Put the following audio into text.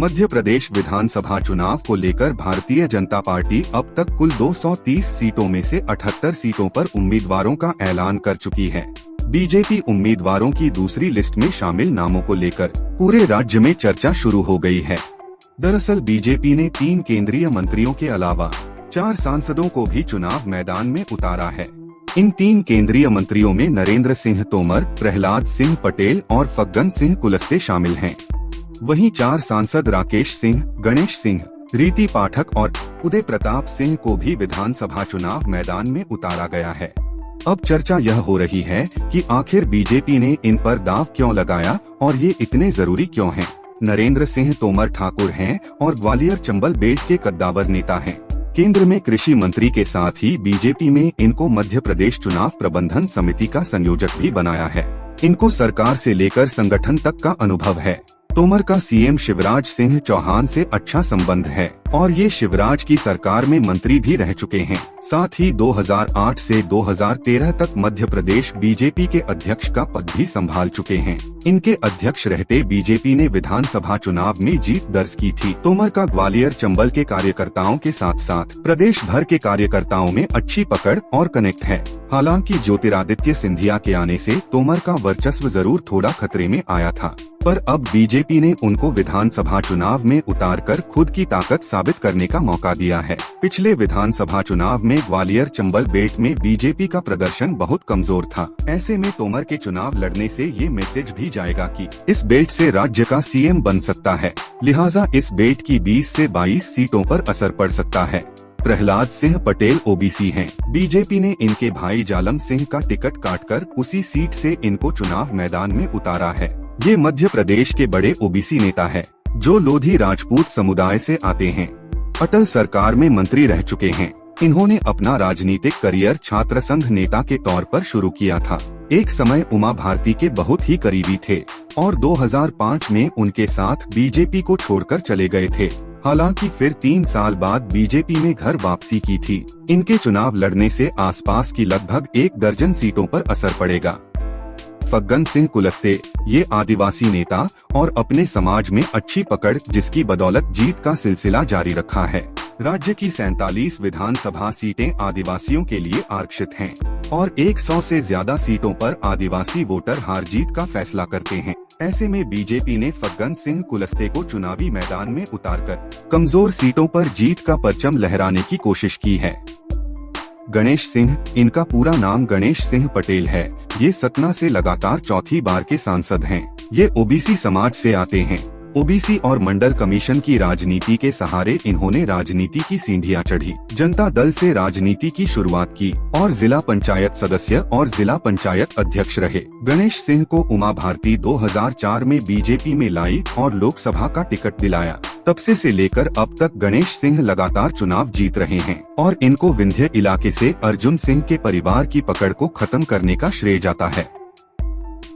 मध्य प्रदेश विधानसभा चुनाव को लेकर भारतीय जनता पार्टी अब तक कुल 230 सीटों में से 78 सीटों पर उम्मीदवारों का ऐलान कर चुकी है। बीजेपी उम्मीदवारों की दूसरी लिस्ट में शामिल नामों को लेकर पूरे राज्य में चर्चा शुरू हो गई है। दरअसल बीजेपी ने 3 केंद्रीय मंत्रियों के अलावा 4 सांसदों को भी चुनाव मैदान में उतारा है। इन 3 केंद्रीय मंत्रियों में नरेंद्र सिंह तोमर, प्रहलाद सिंह पटेल और फग्गन सिंह कुलस्ते शामिल हैं। वहीं 4 सांसद राकेश सिंह, गणेश सिंह, रीति पाठक और उदय प्रताप सिंह को भी विधानसभा चुनाव मैदान में उतारा गया है। अब चर्चा यह हो रही है कि आखिर बीजेपी ने इन पर दांव क्यों लगाया और ये इतने जरूरी क्यों हैं। नरेंद्र सिंह तोमर ठाकुर हैं और ग्वालियर चंबल बेल्ट के कद्दावर नेता हैं। केंद्र में कृषि मंत्री के साथ ही बीजेपी में इनको मध्य प्रदेश चुनाव प्रबंधन समिति का संयोजक भी बनाया है। इनको सरकार से लेकर संगठन तक का अनुभव है। तोमर का सीएम शिवराज सिंह चौहान से अच्छा संबंध है और ये शिवराज की सरकार में मंत्री भी रह चुके हैं। साथ ही 2008 से 2013 तक मध्य प्रदेश बीजेपी के अध्यक्ष का पद भी संभाल चुके हैं। इनके अध्यक्ष रहते बीजेपी ने विधानसभा चुनाव में जीत दर्ज की थी। तोमर का ग्वालियर चंबल के कार्यकर्ताओं के साथ साथ प्रदेश भर के कार्यकर्ताओं में अच्छी पकड़ और कनेक्ट है। हालांकि ज्योतिरादित्य सिंधिया के आने से तोमर का वर्चस्व जरूर थोड़ा खतरे में आया था, पर अब बीजेपी ने उनको विधानसभा चुनाव में उतारकर खुद की ताकत साबित करने का मौका दिया है। पिछले विधानसभा चुनाव में ग्वालियर चंबल बेल्ट में बीजेपी का प्रदर्शन बहुत कमजोर था। ऐसे में तोमर के चुनाव लड़ने से ये मैसेज भी जाएगा कि इस बेल्ट से राज्य का सीएम बन सकता है, लिहाजा इस बेल्ट की 20 से 22 सीटों पर असर पड़ सकता है। प्रहलाद सिंह पटेल ओबीसी हैं। बीजेपी ने इनके भाई जालम सिंह का टिकट काटकर उसी सीट से इनको चुनाव मैदान में उतारा है। ये मध्य प्रदेश के बड़े ओबीसी नेता है जो लोधी राजपूत समुदाय से आते हैं। अटल सरकार में मंत्री रह चुके हैं। इन्होंने अपना राजनीतिक करियर छात्र संघ नेता के तौर पर शुरू किया था। एक समय उमा भारती के बहुत ही करीबी थे और 2005 में उनके साथ बीजेपी को छोड़कर चले गए थे। हालांकि फिर 3 साल बाद बीजेपी में घर वापसी की थी। इनके चुनाव लड़ने से आसपास की लगभग 1 दर्जन सीटों पर असर पड़ेगा। फग्गन सिंह कुलस्ते, ये आदिवासी नेता और अपने समाज में अच्छी पकड़ जिसकी बदौलत जीत का सिलसिला जारी रखा है। राज्य की 47 विधानसभा सीटें आदिवासियों के लिए आरक्षित हैं और 100 से ज्यादा सीटों पर आदिवासी वोटर हार जीत का फैसला करते हैं। ऐसे में बीजेपी ने फग्गन सिंह कुलस्ते को चुनावी मैदान में उतारकर कमजोर सीटों पर जीत का परचम लहराने की कोशिश की है। गणेश सिंह, इनका पूरा नाम गणेश सिंह पटेल है। ये सतना से लगातार चौथी बार के सांसद हैं। ये ओबीसी समाज से आते हैं। ओबीसी और मंडल कमीशन की राजनीति के सहारे इन्होंने राजनीति की सीढ़ियां चढ़ी। जनता दल से राजनीति की शुरुआत की और जिला पंचायत सदस्य और जिला पंचायत अध्यक्ष रहे। गणेश सिंह को उमा भारती 2004 में बीजेपी में लाई और लोकसभा का टिकट दिलाया। तब से लेकर अब तक गणेश सिंह लगातार चुनाव जीत रहे हैं और इनको विंध्य इलाके से अर्जुन सिंह के परिवार की पकड़ को खत्म करने का श्रेय जाता है।